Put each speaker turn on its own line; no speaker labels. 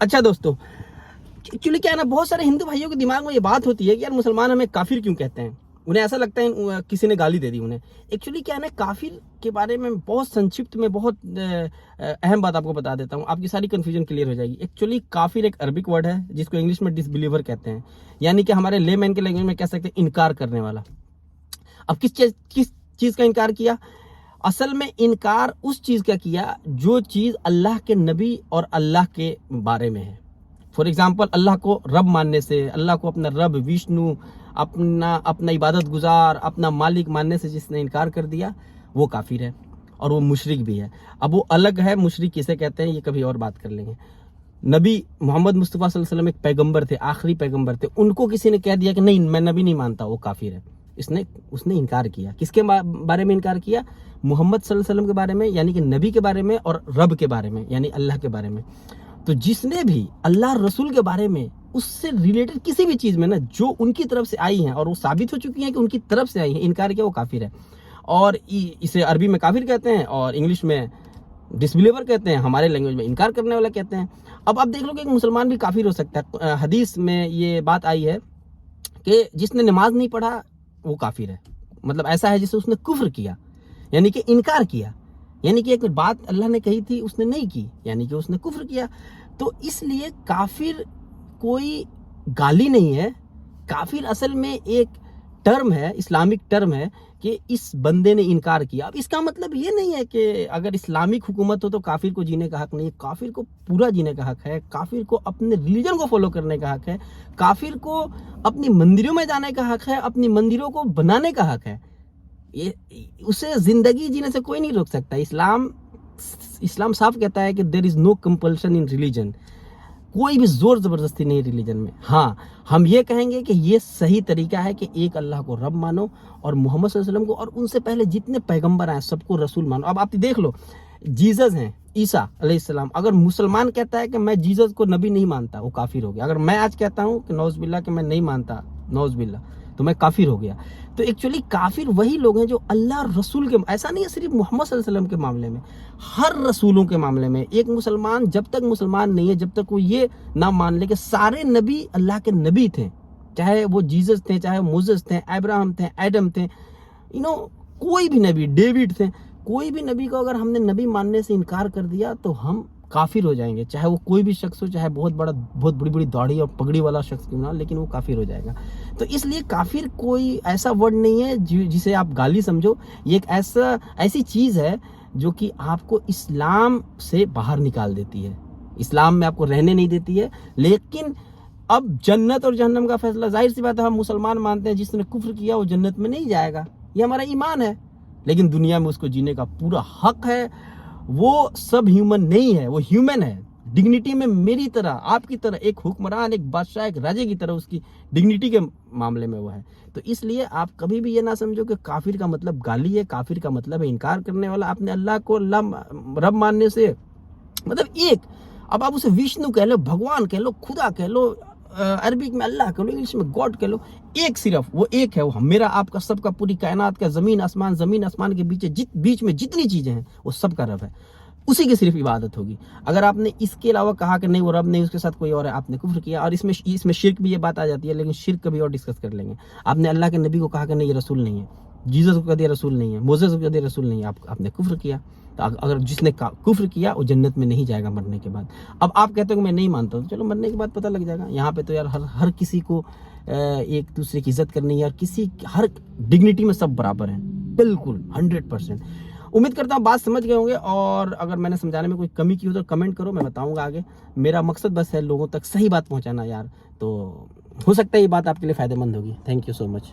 अच्छा दोस्तों, एक्चुअली क्या है ना, बहुत सारे हिंदू भाइयों के दिमाग में ये बात होती है कि यार मुसलमान हमें काफिर क्यों कहते हैं। उन्हें ऐसा लगता है किसी ने गाली दे दी उन्हें। एक्चुअली क्या है ना, काफिर के बारे में बहुत संक्षिप्त में बहुत अहम बात आपको बता देता हूँ, आपकी सारी कंफ्यूजन क्लियर हो जाएगी। एक्चुअली काफिर एक अरबिक वर्ड है जिसको इंग्लिश में डिसबिलीवर कहते हैं, यानी कि हमारे लेमैन के लैंग्वेज में कह सकते हैं इनकार करने वाला। अब किस चीज का इनकार किया? असल में इनकार उस चीज का किया जो चीज अल्लाह के नबी और अल्लाह के बारे में है। फॉर एग्जाम्पल, अल्लाह को रब मानने से, अल्लाह को अपना रब विष्णु, अपना इबादत गुजार, अपना मालिक मानने से जिसने इनकार कर दिया वो काफिर है और वो मुशरिक भी है। अब वो अलग है, मुशरिक किसे कहते हैं ये कभी और बात कर लेंगे। नबी मोहम्मद मुस्तफ़ा सल्लल्लाहु अलैहि वसल्लम एक पैगंबर थे, आखिरी पैगंबर थे, उनको किसी ने कह दिया कि नहीं मैं नबी नहीं मानता, वो काफिर है। उसने इनकार किया। किसके बारे में इनकार किया? मोहम्मद सल्लल्लाहु अलैहि वसल्लम के बारे में, यानी कि नबी के बारे में, और रब के बारे में यानी अल्लाह के बारे में। तो जिसने भी अल्लाह रसूल के बारे में, उससे रिलेटेड किसी भी चीज में ना जो उनकी तरफ से आई है और वो साबित हो चुकी है कि उनकी तरफ से आई है, इनकार किया, वो काफिर है। और इसे अरबी में काफिर कहते हैं और इंग्लिश में डिसबिलीवर कहते हैं, हमारे लैंग्वेज में इनकार करने वाला कहते हैं। अब आप देख लो कि एक मुसलमान भी काफिर हो सकता है। हदीस में ये बात आई है कि जिसने नमाज नहीं पढ़ा वो काफिर है। मतलब ऐसा है जिसे उसने कुफ्र किया, यानी कि इनकार किया, यानी कि एक बात अल्लाह ने कही थी उसने नहीं की, यानी कि उसने कुफ्र किया। तो इसलिए काफिर कोई गाली नहीं है। काफिर असल में एक टर्म है, इस्लामिक टर्म है कि इस बंदे ने इनकार किया। अब इसका मतलब ये नहीं है कि अगर इस्लामिक हुकूमत हो तो काफिर को जीने का हक नहीं है। काफिर को पूरा जीने का हक है, काफिर को अपने रिलीजन को फॉलो करने का हक है, काफिर को अपनी मंदिरों में जाने का हक है, अपनी मंदिरों को बनाने का हक है। ये उसे जिंदगी जीने से कोई नहीं रोक सकता। इस्लाम साफ कहता है कि there is no compulsion in religion. कोई भी जोर जबरदस्ती नहीं रिलीजन में। हाँ, हम ये कहेंगे कि ये सही तरीका है कि एक अल्लाह को रब मानो और मोहम्मद सल्लल्लाहु अलैहि वसल्लम को और उनसे पहले जितने पैगंबर आए सबको रसूल मानो। अब आप देख लो, जीसस हैं, ईसा अलैहिस्सलाम, अगर मुसलमान कहता है कि मैं जीसस को नबी नहीं मानता, वो काफिर हो गया। अगर मैं आज कहता हूँ कि नौज़बिल्ला कि मैं नहीं मानता, नौज़बिल्ला, तो मैं काफिर हो गया। तो एक्चुअली काफिर वही लोग हैं जो अल्लाह रसूल के, ऐसा नहीं है सिर्फ मोहम्मद सल्लल्लाहु अलैहि वसल्लम के मामले में, हर रसूलों के मामले में। एक मुसलमान जब तक मुसलमान नहीं है, जब तक वो ये ना मान ले कि सारे नबी अल्लाह के नबी थे, चाहे वो जीसस थे, चाहे मोसेस थे, अब्राहम थे, एडम थे, कोई भी नबी, डेविड थे, कोई भी नबी को अगर हमने नबी मानने से इनकार कर दिया तो हम काफिर हो जाएंगे। चाहे वो कोई भी शख्स हो, चाहे बहुत बड़ी बड़ी दाढ़ी और पगड़ी वाला शख्स क्यों ना, लेकिन वो काफिर हो जाएगा। तो इसलिए काफिर कोई ऐसा वर्ड नहीं है जिसे आप गाली समझो। ये एक ऐसी चीज है जो कि आपको इस्लाम से बाहर निकाल देती है, इस्लाम में आपको रहने नहीं देती है। लेकिन अब जन्नत और जहन्नम का फैसला जाहिर सी बात है, हम मुसलमान मानते हैं जिसने कुफ्र किया वो जन्नत में नहीं जाएगा, ये हमारा ईमान है। लेकिन दुनिया में उसको जीने का पूरा हक है। वो सब ह्यूमन नहीं है, वो ह्यूमन है। डिग्निटी में मेरी तरह, आपकी तरह, एक हुक्मरान, एक बादशाह, एक राजे की तरह उसकी डिग्निटी के मामले में वो है। तो इसलिए आप कभी भी ये ना समझो कि काफिर का मतलब गाली है, काफिर का मतलब है इनकार करने वाला। आपने अल्लाह को रब मानने से मतलब एक, अब आप उसे विष्णु कह लो, भगवान कह लो, खुदा कह लो, अरबिक में अल्लाह कह लो, इंग्लिश में गॉड कह लो, एक सिर्फ वो एक है, वो मेरा आपका सबका, पूरी कायनात का, जमीन आसमान के बीच में जितनी चीजें हैं वो सब का रब है, उसी की सिर्फ इबादत होगी। अगर आपने इसके अलावा कहा कि नहीं वो रब नहीं, उसके साथ कोई और है, आपने कुफ्र किया। और इसमें शिर्क भी ये बात आ जाती है, लेकिन शिर्क कभी और डिस्कस कर लेंगे। आपने अल्लाह के नबी को कहा कि नहीं ये रसूल नहीं है, जीसस को कह दिया रसूल नहीं है, मोसेस को कह दिया रसूल नहीं है, आपने कुफ्र किया। तो अगर जिसने कुफ्र किया वो जन्नत में नहीं जाएगा मरने के बाद। अब आप कहते हो कि मैं नहीं मानता हूँ, तो चलो मरने के बाद पता लग जाएगा। यहाँ पे तो यार हर किसी को एक दूसरे की इज्जत करनी है और हर डिग्निटी में सब बराबर हैं, बिल्कुल 100%। उम्मीद करता हूँ बात समझ गए होंगे, और अगर मैंने समझाने में कोई कमी की हो तो कमेंट करो, मैं बताऊंगा आगे। मेरा मकसद बस है लोगों तक सही बात पहुंचाना यार, तो हो सकता है ये बात आपके लिए फायदेमंद होगी। Thank you so much.